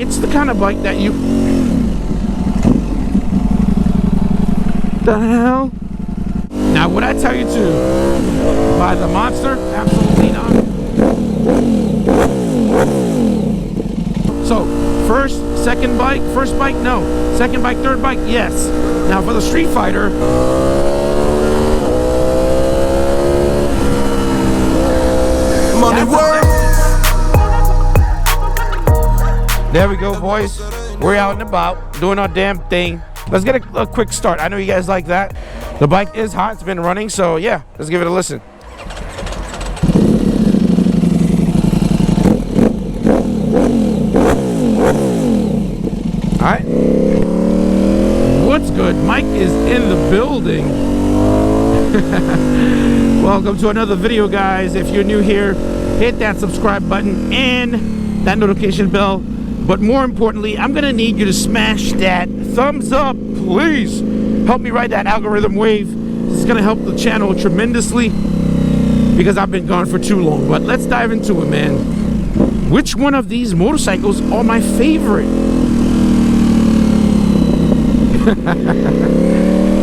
it's the kind of bike that you... The hell? Now, would I tell you to buy the Monster? Absolutely not. So, second bike, first bike, no. Second bike, third bike, yes. Now, for the Street Fighter, money work. There we go, boys. We're out and about, doing our damn thing. Let's get a quick start. I know you guys like that. The bike is hot, it's been running, so yeah, let's give it a listen. All right. What's good? Mike is in the building. Welcome to another video, guys. If you're new here, hit that subscribe button and that notification bell. But more importantly, I'm gonna need you to smash that thumbs up, please. Help me ride that algorithm wave. This is gonna help the channel tremendously because I've been gone for too long. But let's dive into it, man. Which one of these motorcycles are my favorite?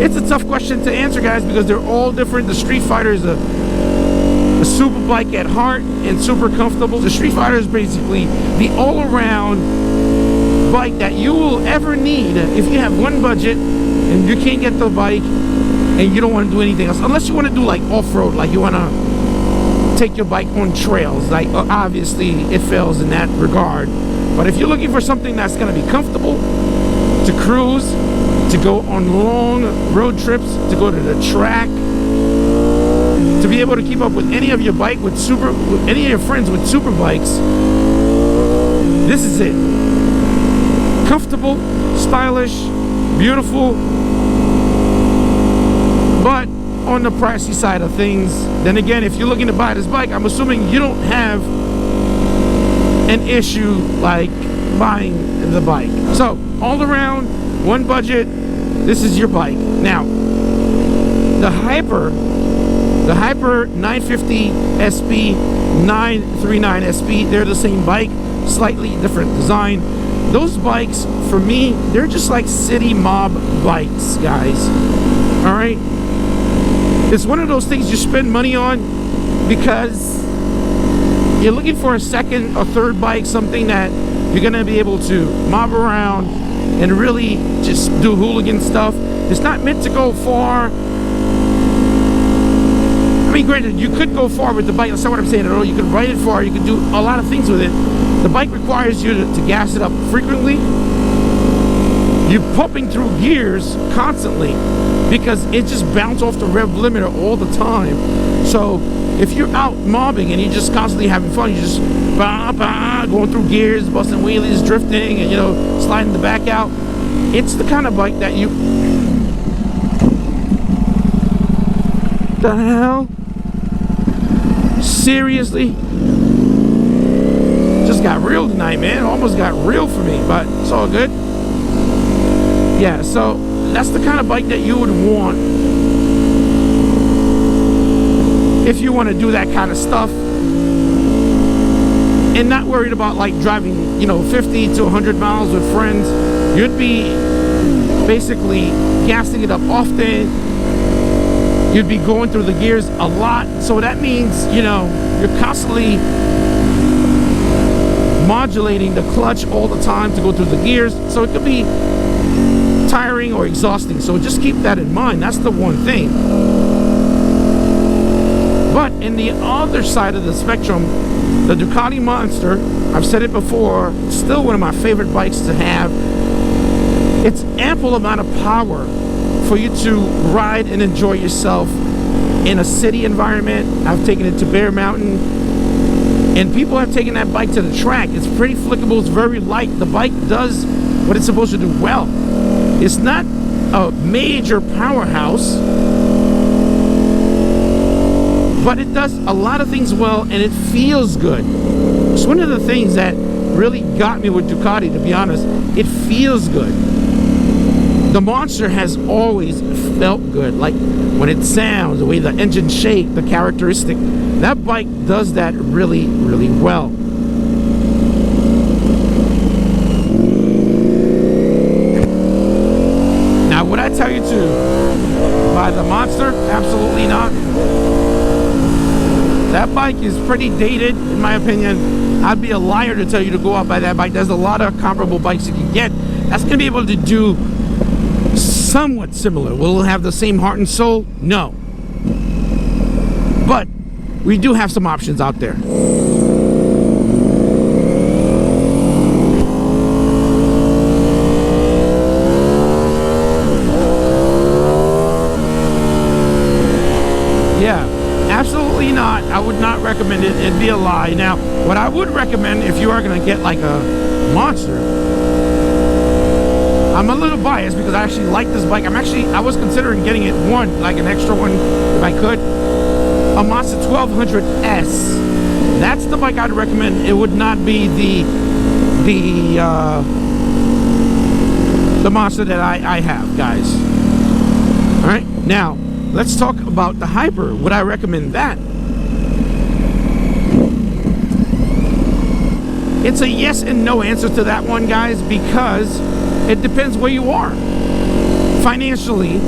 It's a tough question to answer, guys, because they're all different. The Street Fighter is a super bike at heart and super comfortable. The Street Fighter is basically the all-around bike that you will ever need if you have one budget and you can't get the bike and you don't want to do anything else, unless you want to do like off-road, like you want to take your bike on trails. Like obviously it fails in that regard, but if you're looking for something that's going to be comfortable to cruise, to go on long road trips, to go to the track, to be able to keep up with any of your bike with any of your friends with super bikes, this is it. Comfortable, stylish, beautiful, but on the pricey side of things. Then again, if you're looking to buy this bike, I'm assuming you don't have an issue like buying the bike. So all around, one budget, this is your bike. Now, the Hyper 950 SP, 939 SP, they're the same bike, slightly different design. Those bikes, for me, they're just like city mob bikes, guys. All right? It's one of those things you spend money on because you're looking for a second or third bike, something that you're gonna be able to mob around and really just do hooligan stuff. It's not meant to go far. I mean, granted, you could go far with the bike. That's not what I'm saying at all. You could ride it far. You could do a lot of things with it. The bike requires you to gas it up frequently. You're pumping through gears constantly because it just bounces off the rev limiter all the time. So if you're out mobbing and you're just constantly having fun, you're just going through gears, busting wheelies, drifting, and sliding the back out. It's the kind of bike that you... The hell? Seriously? Just got real tonight, man. Almost got real for me, but it's all good. Yeah, so that's the kind of bike that you would want if you want to do that kind of stuff and not worried about like driving 50 to 100 miles with friends. You'd be basically gassing it up often. You'd be going through the gears a lot, so that means you're constantly modulating the clutch all the time to go through the gears, so it could be tiring or exhausting. So just keep that in mind. That's the one thing. But in the other side of the spectrum, the Ducati Monster, I've said it before, it's still one of my favorite bikes to have. It's ample amount of power for you to ride and enjoy yourself in a city environment. I've taken it to Bear Mountain, and people have taken that bike to the track. It's pretty flickable, it's very light. The bike does what it's supposed to do well. It's not a major powerhouse, but it does a lot of things well, and it feels good. It's one of the things that really got me with Ducati, to be honest. It feels good. The Monster has always felt good, like when it sounds, the way the engine shake, the characteristic. That bike does that really, really well. bike is pretty dated, in my opinion. I'd be a liar to tell you to go out by that bike. There's a lot of comparable bikes you can get that's going to be able to do somewhat similar. Will it have the same heart and soul? No. But we do have some options out there. Yeah, absolutely not. I would not recommend it. It'd be a lie. Now, what I would recommend if you are going to get like a monster, I'm a little biased because I actually like this bike. I was considering getting it like an extra one if I could. A Monster 1200 S. That's the bike I'd recommend. It would not be the monster that I have, guys. All right, now let's talk about the Hyper. Would I recommend that? It's a yes and no answer to that one, guys, because it depends where you are financially.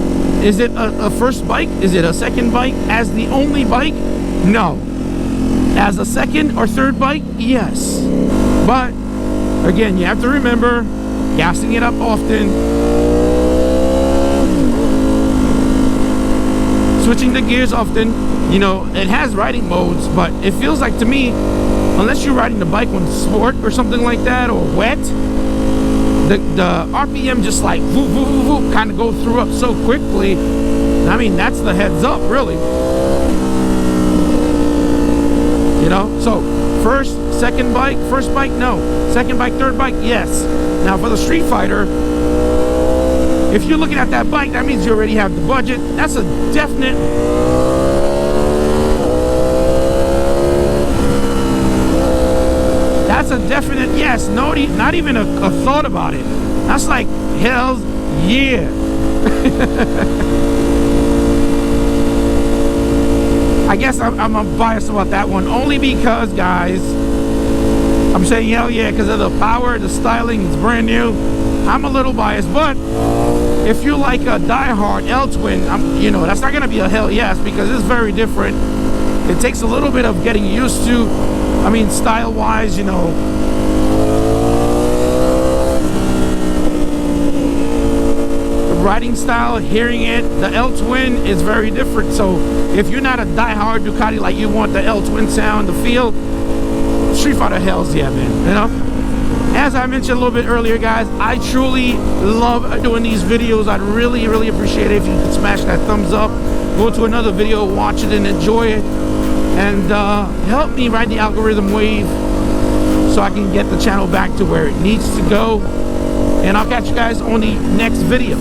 Is it a first bike? Is it a second bike? As the only bike? No. As a second or third bike? Yes. But again, you have to remember, gassing it up often, switching the gears often. You know, it has riding modes, but it feels like to me, unless you're riding the bike on sport or something like that, or wet, the RPM just like whoop, whoop, whoop, whoop, kind of go through up so quickly. I mean, that's the heads up, really. You know, so first bike, no. Second bike, third bike, yes. Now for the Street Fighter, if you're looking at that bike, that means you already have the budget. That's a definite yes. No, not even a thought about it. That's like hell's yeah. I guess I'm biased about that one only because, guys, I'm saying hell yeah because of the power, the styling. It's brand new. I'm a little biased, but if you're like a diehard L-twin, you know, that's not gonna be a hell yes because it's very different. It takes a little bit of getting used to. I mean, style-wise, you know, the riding style, hearing it, the L-twin is very different. So if you're not a diehard Ducati, like you want the L-twin sound, the feel, Street Fighter hells yeah, man, you know? As I mentioned a little bit earlier, guys, I truly love doing these videos. I'd really, really appreciate it if you could smash that thumbs up, go to another video, watch it and enjoy it, and help me ride the algorithm wave so I can get the channel back to where it needs to go. And I'll catch you guys on the next video.